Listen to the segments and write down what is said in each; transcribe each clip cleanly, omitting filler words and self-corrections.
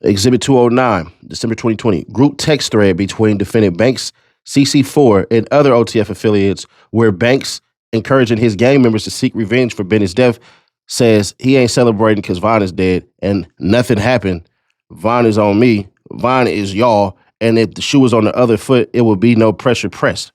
Exhibit 209, December 2020, group text thread between defendant Banks, CC4, and other OTF affiliates where Banks, encouraging his gang members to seek revenge for Bennett's death, says he ain't celebrating because Vaughn is dead and nothing happened. Vaughn is on me. Vaughn is y'all. And if the shoe was on the other foot, it would be no pressure pressed.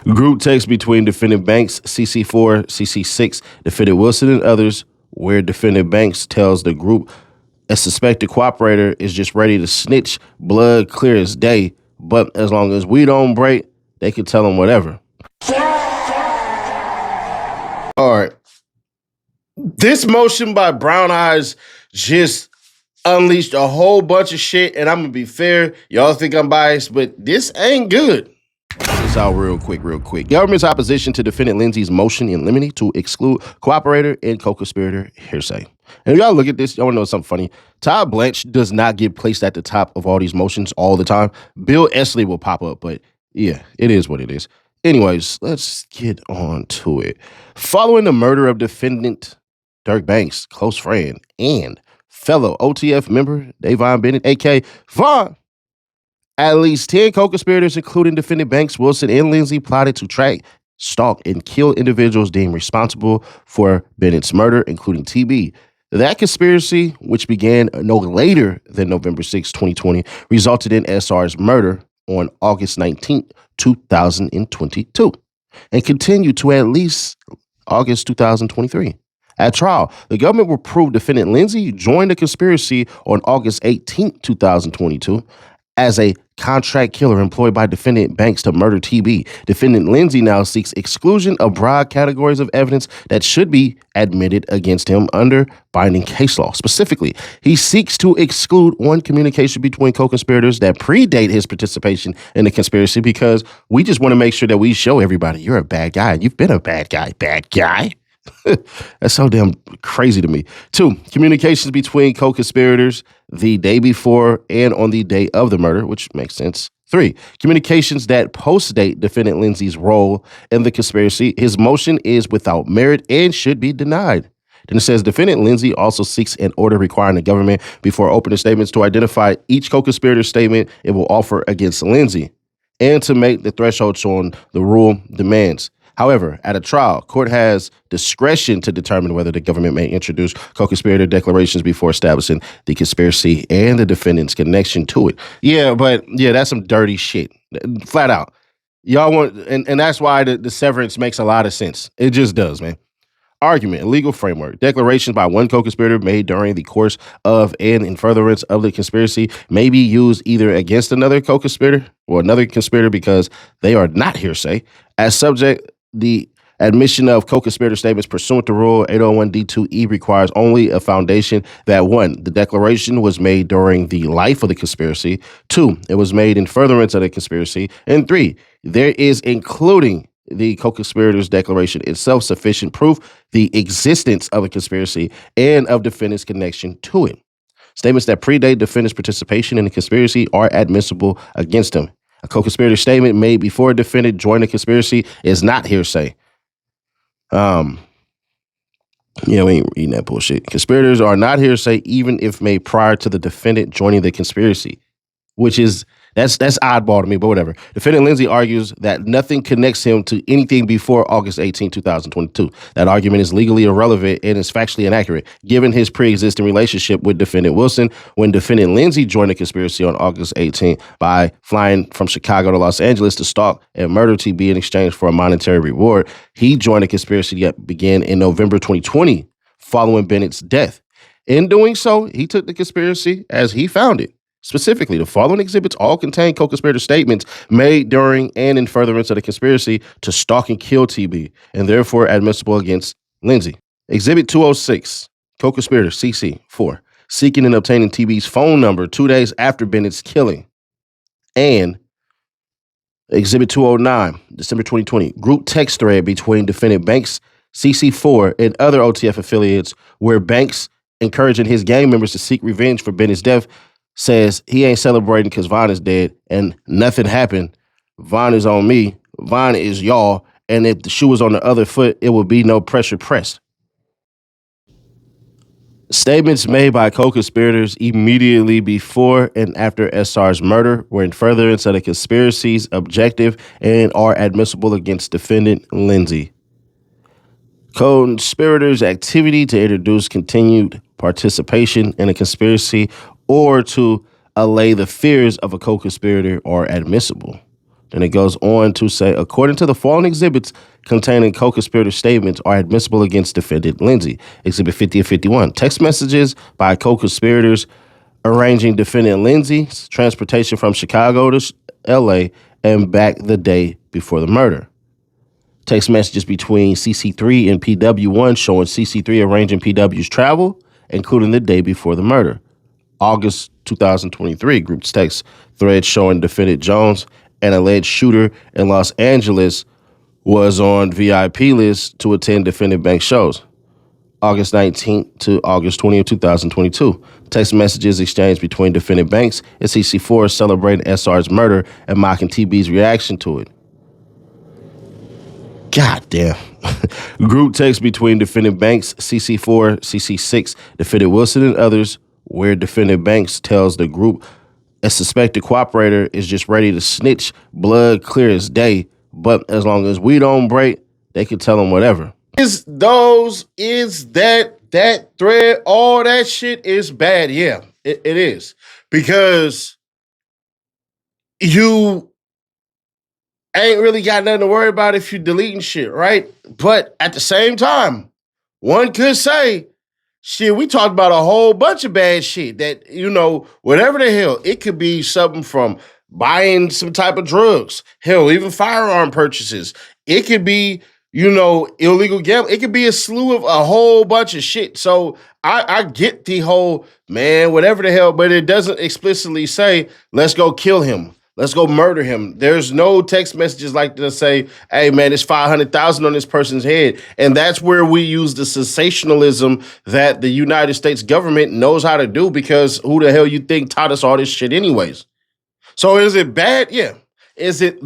Group text between defendant Banks, CC4, CC6, defendant Wilson, and others, where defendant Banks tells the group a suspected cooperator is just ready to snitch, blood clear as day, but as long as we don't break, they can tell him whatever. All right. This motion by Brown Eyes just unleashed a whole bunch of shit, and I'm going to be fair. Y'all think I'm biased, but this ain't good. This out real quick. Government's opposition to defendant Lindsay's motion in limine to exclude cooperator and co-conspirator hearsay. And if y'all look at this, y'all want to know something funny. Todd Blanche does not get placed at the top of all these motions all the time. Bill Esley will pop up, but yeah, it is what it is. Anyways, let's get on to it. Following the murder of defendant Durk Banks, close friend, and fellow OTF member Davon Bennett, a.k.a. Vaughn, at least 10 co-conspirators, including defendant Banks, Wilson, and Lindsay, plotted to track, stalk, and kill individuals deemed responsible for Bennett's murder, including TB. That conspiracy, which began no later than November 6, 2020, resulted in SR's murder on August 19, 2022, and continued to at least August 2023. At trial, the government will prove defendant Lindsay joined the conspiracy on August 18, 2022, as a contract killer employed by defendant Banks to murder TB. Defendant Lindsay now seeks exclusion of broad categories of evidence that should be admitted against him under binding case law. Specifically, he seeks to exclude one communication between co-conspirators that predate his participation in the conspiracy, because we just want to make sure that we show everybody you're a bad guy and you've been a bad guy. That's so damn crazy to me. 2, communications between co-conspirators the day before and on the day of the murder, which makes sense. 3, communications that post-date defendant Lindsay's role in the conspiracy. His motion is without merit and should be denied. Then it says defendant Lindsay also seeks an order requiring the government, before opening statements, to identify each co-conspirator statement it will offer against Lindsay and to make the thresholds on the rule demands. However, at a trial, court has discretion to determine whether the government may introduce co-conspirator declarations before establishing the conspiracy and the defendant's connection to it. Yeah, but that's some dirty shit. Flat out. Y'all want, and that's why the severance makes a lot of sense. It just does, man. Argument, legal framework. Declarations by one co-conspirator made during the course of and in furtherance of the conspiracy may be used either against another co-conspirator or another conspirator because they are not hearsay. As subject, the admission of co-conspirator statements pursuant to Rule 801D2E requires only a foundation that 1, the declaration was made during the life of the conspiracy, 2, it was made in furtherance of the conspiracy, and 3, there is, including the co-conspirator's declaration itself, sufficient proof the existence of a conspiracy and of defendant's connection to it. Statements that predate defendant's participation in the conspiracy are admissible against him. A co-conspirator statement made before a defendant joined the conspiracy is not hearsay. We ain't reading that bullshit. Conspirators are not hearsay even if made prior to the defendant joining the conspiracy, which is that's oddball to me, but whatever. Defendant Lindsay argues that nothing connects him to anything before August 18, 2022. That argument is legally irrelevant and is factually inaccurate, given his pre-existing relationship with defendant Wilson when defendant Lindsay joined the conspiracy on August 18 by flying from Chicago to Los Angeles to stalk and murder TB in exchange for a monetary reward. He joined the conspiracy that began in November 2020 following Bennett's death. In doing so, he took the conspiracy as he found it. Specifically, the following exhibits all contain co-conspirator statements made during and in furtherance of the conspiracy to stalk and kill TB, and therefore admissible against Lindsay. Exhibit 206, co-conspirator CC 4, seeking and obtaining TB's phone number 2 days after Bennett's killing. And Exhibit 209, December 2020, group text thread between defendant Banks, CC4, and other OTF affiliates where Banks, encouraging his gang members to seek revenge for Bennett's death, says he ain't celebrating because Vaughn is dead and nothing happened. Vaughn is on me. Vaughn is y'all. And if the shoe was on the other foot, it would be no pressure pressed. Statements made by co-conspirators immediately before and after SR's murder were in furtherance of the conspiracy's objective and are admissible against defendant Lindsay. Co-conspirators' activity to introduce continued participation in a conspiracy or to allay the fears of a co-conspirator are admissible. Then it goes on to say, according to the following exhibits containing co-conspirator statements are admissible against defendant Lindsay. Exhibit 50 and 51. Text messages by co-conspirators arranging defendant Lindsay's transportation from Chicago to L.A. and back the day before the murder. Text messages between CC3 and PW1 showing CC3 arranging PW's travel, including the day before the murder. August 2023, group's text thread showing defendant Jones, an alleged shooter in Los Angeles, was on VIP list to attend defendant Banks shows. August 19th to August 20th, 2022. Text messages exchanged between defendant Banks and CC4 celebrating SR's murder and mocking TB's reaction to it. God damn. Group text between defendant Banks, CC4, CC6, defendant Wilson, and others, where defendant Banks tells the group a suspected cooperator is just ready to snitch, blood clear as day, but as long as we don't break, they can tell him whatever. Is that thread, all that shit is bad. Yeah, it is. Because you ain't really got nothing to worry about if you're deleting shit, right? But at the same time, one could say, shit, we talked about a whole bunch of bad shit that, whatever the hell, it could be something from buying some type of drugs, hell, even firearm purchases. It could be, illegal gambling. It could be a slew of a whole bunch of shit. So I get the whole, man, whatever the hell, but it doesn't explicitly say, let's go kill him. Let's go murder him. There's no text messages like that say, hey, man, it's 500,000 on this person's head. And that's where we use the sensationalism that the United States government knows how to do, because who the hell you think taught us all this shit anyways? So is it bad? Yeah. Is it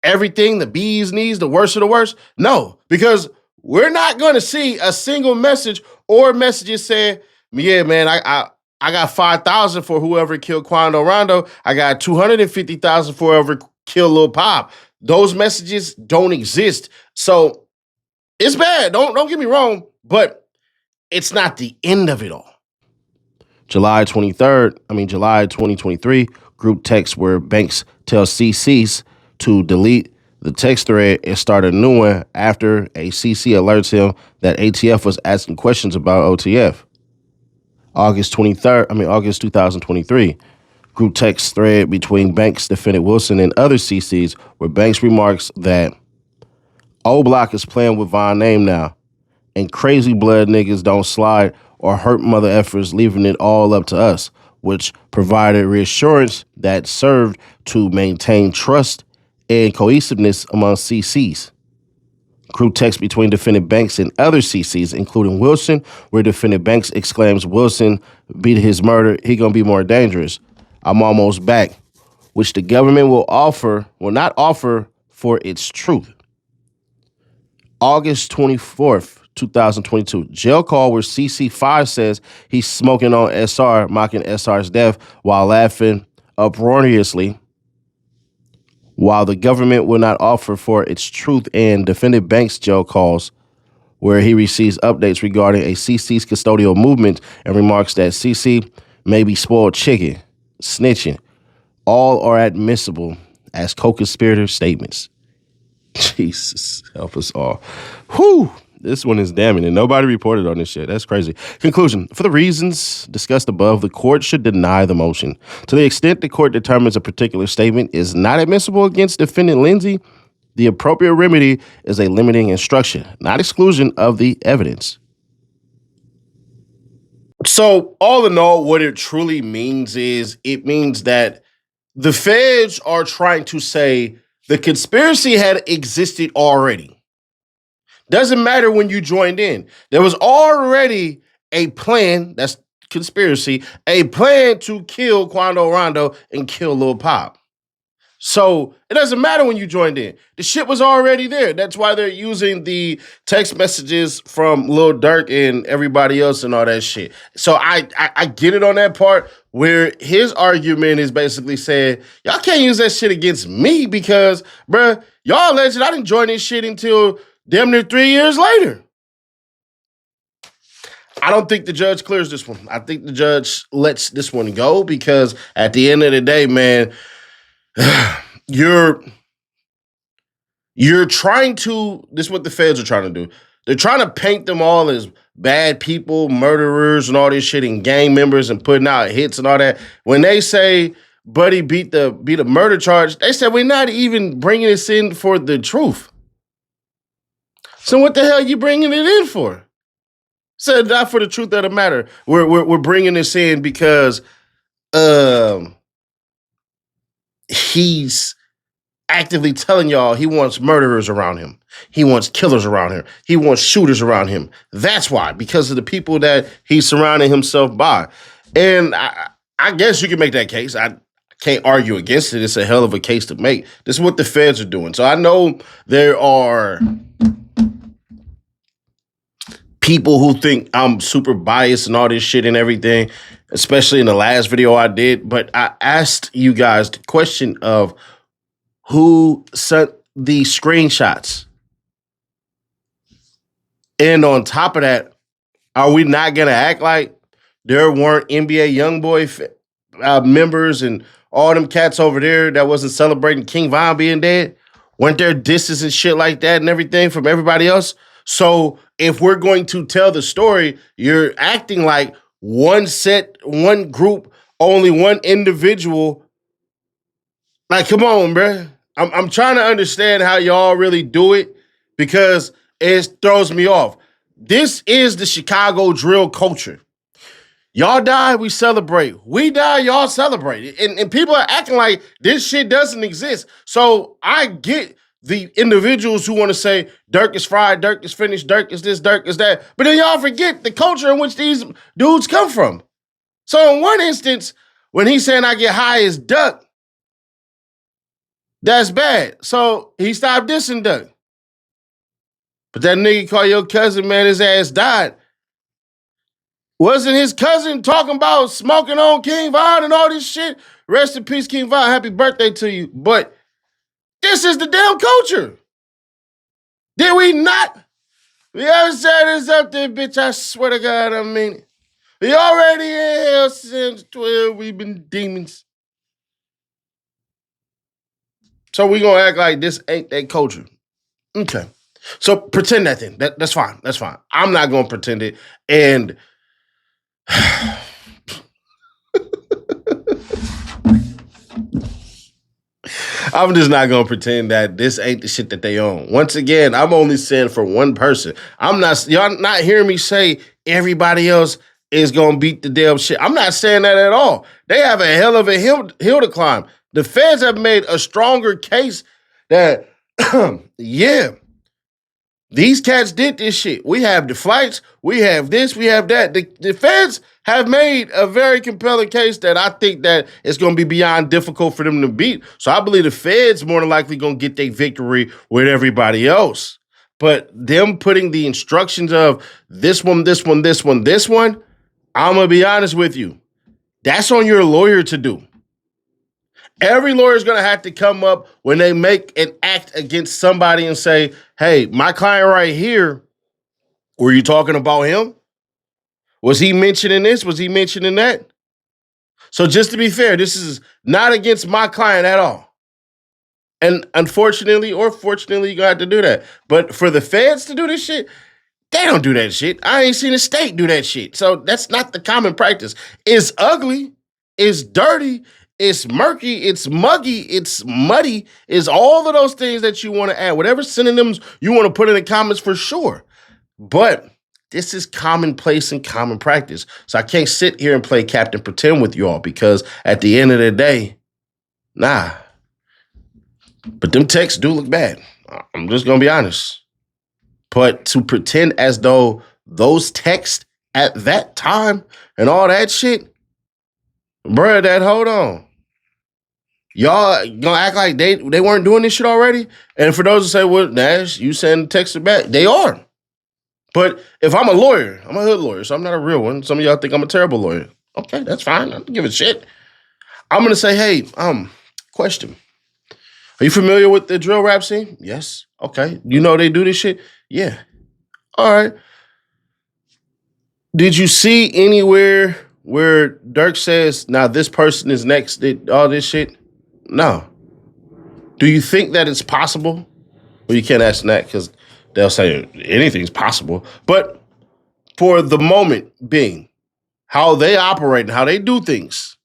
everything, the bee's knees, the worst of the worst? No, because we're not going to see a single message or messages saying, yeah, man, I got 5,000 for whoever killed Quando Rondo. I got 250,000 for whoever killed Lil Pop. Those messages don't exist. So it's bad. Don't get me wrong, but it's not the end of it all. July 2023, group text where Banks tells CCs to delete the text thread and start a new one after a CC alerts him that ATF was asking questions about OTF. August 2023, group text thread between Banks, defendant Wilson, and other CCs where Banks remarks that O Block is playing with Von name now, and crazy blood niggas don't slide or hurt mother effers, leaving it all up to us, which provided reassurance that served to maintain trust and cohesiveness among CCs. Group text between defendant Banks and other CCs, including Wilson, where defendant Banks exclaims, Wilson beat his murder, he gonna be more dangerous. I'm almost back, which the government will not offer for its truth. August 24th, 2022, jail call where CC5 says he's smoking on SR, mocking SR's death while laughing uproariously, while the government will not offer for its truth, and defendant Banks jail calls where he receives updates regarding a CC's custodial movement and remarks that CC may be spoiled chicken, snitching. All are admissible as co-conspirator statements. Jesus, help us all. Whew. This one is damning, and nobody reported on this shit. That's crazy. Conclusion. For the reasons discussed above, the court should deny the motion. To the extent the court determines a particular statement is not admissible against defendant Lindsay, the appropriate remedy is a limiting instruction, not exclusion of the evidence. So, all in all, what it truly means is it means that the feds are trying to say the conspiracy had existed already. Doesn't matter when you joined in. There was already a plan, that's conspiracy, a plan to kill Quando Rondo and kill Lil Pop. So it doesn't matter when you joined in. The shit was already there. That's why they're using the text messages from Lil Durk and everybody else and all that shit. So I get it on that part where his argument is basically saying, y'all can't use that shit against me because, bruh, y'all alleged I didn't join this shit until damn near 3 years later. I don't think the judge clears this one. I think the judge lets this one go because at the end of the day, man, you're trying to, this is what the feds are trying to do. They're trying to paint them all as bad people, murderers and all this shit and gang members and putting out hits and all that. When they say Buddy beat the murder charge, they said we're not even bringing this in for the truth. So what the hell are you bringing it in for? Said not for the truth of the matter. We're bringing this in because he's actively telling y'all he wants murderers around him. He wants killers around him. He wants shooters around him. That's why, because of the people that he's surrounding himself by. And I guess you can make that case. I can't argue against it. It's a hell of a case to make. This is what the feds are doing. So I know there are people who think I'm super biased and all this shit and everything, especially in the last video I did. But I asked you guys the question of who sent the screenshots. And on top of that, are we not going to act like there weren't NBA YoungBoy members and all them cats over there that wasn't celebrating King Von being dead? Weren't there disses and shit like that and everything from everybody else? So if we're going to tell the story, you're acting like one set, one group, only one individual. Like, come on, bruh. I'm trying to understand how y'all really do it because it throws me off. This is the Chicago drill culture. Y'all die, we celebrate. We die, y'all celebrate. And people are acting like this shit doesn't exist. So I get the individuals who want to say Durk is fried, Durk is finished, Durk is this, Durk is that. But then y'all forget the culture in which these dudes come from. So in one instance, when he's saying I get high as Duck, that's bad. So he stopped dissing Duck. But that nigga call your cousin, man, his ass died. Wasn't his cousin talking about smoking on King Von and all this shit? Rest in peace, King Von. Happy birthday to you. But this is the damn culture. Did we not? We ever said this up there, bitch? I swear to God, I mean it. We already in hell since 12. We've been demons. So we gonna act like this ain't that culture. Okay. So pretend that then. That's fine. That's fine. I'm not gonna pretend it. And I'm just not gonna pretend that this ain't the shit that they own. Once again, I'm only saying for one person. Y'all not hearing me say everybody else is gonna beat the damn shit. I'm not saying that at all. They have a hell of a hill to climb. The feds have made a stronger case that, yeah, these cats did this shit. We have the flights, we have this, we have that. The feds have made a very compelling case that I think that it's going to be beyond difficult for them to beat. So I believe the feds more than likely going to get their victory with everybody else. But them putting the instructions of this one, this one, this one, this one, I'm going to be honest with you. That's on your lawyer to do. Every lawyer is going to have to come up when they make an act against somebody and say, hey, my client right here, were you talking about him? Was he mentioning this? Was he mentioning that? So just to be fair, this is not against my client at all. And unfortunately or fortunately, you're going to have to do that. But for the feds to do this shit, they don't do that shit. I ain't seen a state do that shit. So that's not the common practice. It's ugly. It's dirty. It's murky, it's muggy, it's muddy, it's all of those things that you want to add. Whatever synonyms you want to put in the comments for sure. But this is commonplace and common practice. So I can't sit here and play Captain Pretend with you all because at the end of the day, nah. But them texts do look bad. I'm just going to be honest. But to pretend as though those texts at that time and all that shit, bruh, hold on. Y'all gonna act like they weren't doing this shit already? And for those who say, well, Nash, you send text back, they are. But if I'm a lawyer, I'm a hood lawyer, so I'm not a real one. Some of y'all think I'm a terrible lawyer. Okay, that's fine. I don't give a shit. I'm gonna say, hey, question. Are you familiar with the drill rap scene? Yes. Okay. You know they do this shit? Yeah. All right. Did you see anywhere where Durk says, now this person is next, all this shit? No. Do you think that it's possible? Well, you can't ask that because they'll say anything's possible. But for the moment being, how they operate and how they do things,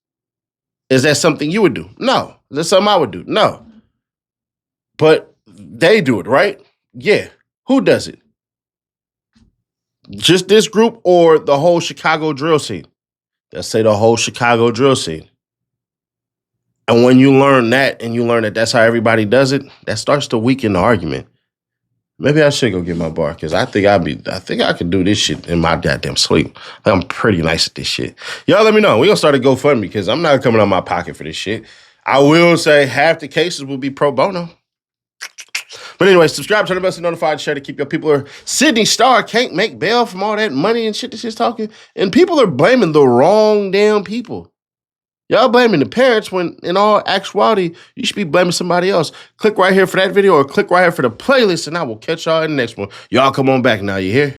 is that something you would do? No. Is that something I would do? No. But they do it, right? Yeah. Who does it? Just this group or the whole Chicago drill scene? Let's say the whole Chicago drill scene. And when you learn that and you learn that that's how everybody does it, that starts to weaken the argument. Maybe I should go get my bar because I think I could do this shit in my goddamn sleep. I'm pretty nice at this shit. Y'all let me know. We're gonna start a GoFundMe because I'm not coming out of my pocket for this shit. I will say half the cases will be pro bono. But anyway, subscribe, turn the bell to notified, share to keep your people. Sydney Star can't make bail from all that money and shit that she's talking. And people are blaming the wrong damn people. Y'all blaming the parents when in all actuality, you should be blaming somebody else. Click right here for that video or click right here for the playlist and I will catch y'all in the next one. Y'all come on back now, you hear?